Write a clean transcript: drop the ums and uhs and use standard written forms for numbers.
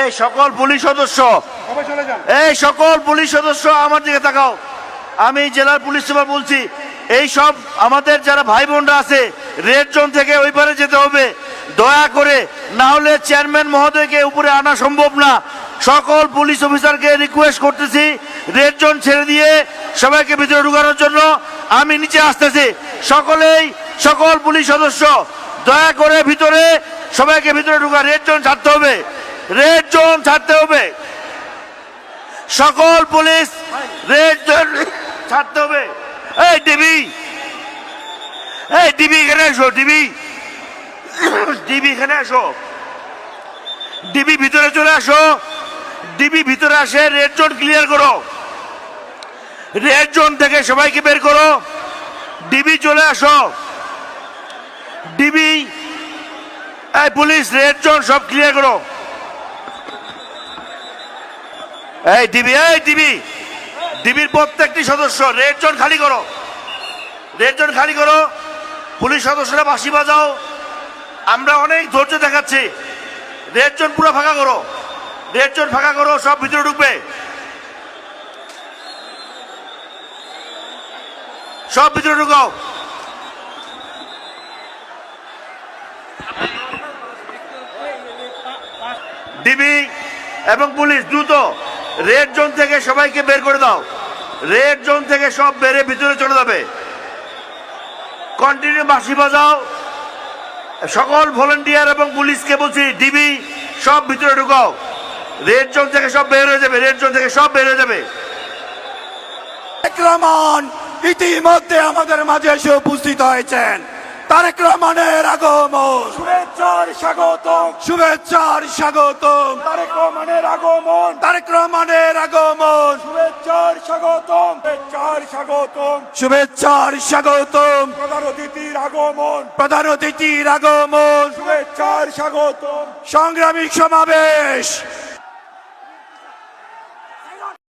এই সকল পুলিশ সদস্য, এই সকল পুলিশ সদস্য আমার দিকে তাকাও। আমি জেলার পুলিশ সুপার বলছি, এই সব আমাদের যারা ভাই বোনরা আছে রেড জোন থেকে ওই পারে যেতে হবে দয়া করে, না হলে চেয়ারম্যান মহোদয়কে উপরে আনা সম্ভব না। সকল পুলিশ অফিসারকে রিকোয়েস্ট করতেছি রেড জোন ছেড়ে দিয়ে সবাইকে ভিতরে ঢুকানোর জন্য। আমি নিচে আসতেছি, সকল পুলিশ সদস্য দয়া করে ভিতরে, সবাইকে ভিতরে ঢুকা, রেড জোন ছাড়তে হবে, রেড জোন ছাড়তে হবে, সকল পুলিশ রেড জোন ছাড়তে হবে। এই ডিবি এখানে এসো, ডিবি এখানে আসো, ডিবি ভিতরে চলে আসো, ডিবি ভিতরে আসে রেড জোন ক্লিয়ার করো, রেড জোন থেকে সবাইকে বের করো, ডিবি চলে আসো, ডিবি এই পুলিশ রেড জোন সব ক্লিয়ার করো। এই ডিবির প্রত্যেকটি সদস্য রেড জোন খালি করো, রেড জোন খালি করো। পুলিশ সদস্যরা বাঁশি বাজাও, আমরা অনেক ধৈর্য দেখাচ্ছি। রেড জোন পুরো ফাঁকা করো, রেড জোন ফাঁকা করো, সব ভিতরে ঢুকবে, সব ভিতরে ঢুকাও। ডিবি এবং পুলিশ দ্রুত রেড জোন থেকে সবাইকে বের করে দাও, রেড জোন থেকে সব বেরে ভিতরে চলে যাবে। কন্টিনিউ বাঁশি বাজাও। সকল ভলান্টিয়ার এবং পুলিশকে বলছি ডিবি সব ভিতরে ঢুকাও, রেড জোন থেকে সব বের হয়ে যাবে, রেড জোন থেকে সব বের হয়ে যাবে। তারেক রহমান ইতিমধ্যে আমাদের মাঝে এসে উপস্থিত হয়েছেন। তারেক রহমানের আগমন, শুভেচ্ছার স্বাগতম, শুভেচ্ছার স্বাগতম, তারেক রহমানের আগমন, তারেক রহমানের আগমন, শুভেচ্ছার স্বাগতম, শুভেচ্ছার স্বাগতম, শুভেচ্ছার স্বাগতম, প্রধান অতিথির আগমন, প্রধান অতিথির আগমন, শুভেচ্ছার স্বাগতম, সংগ্রামী সমাবেশ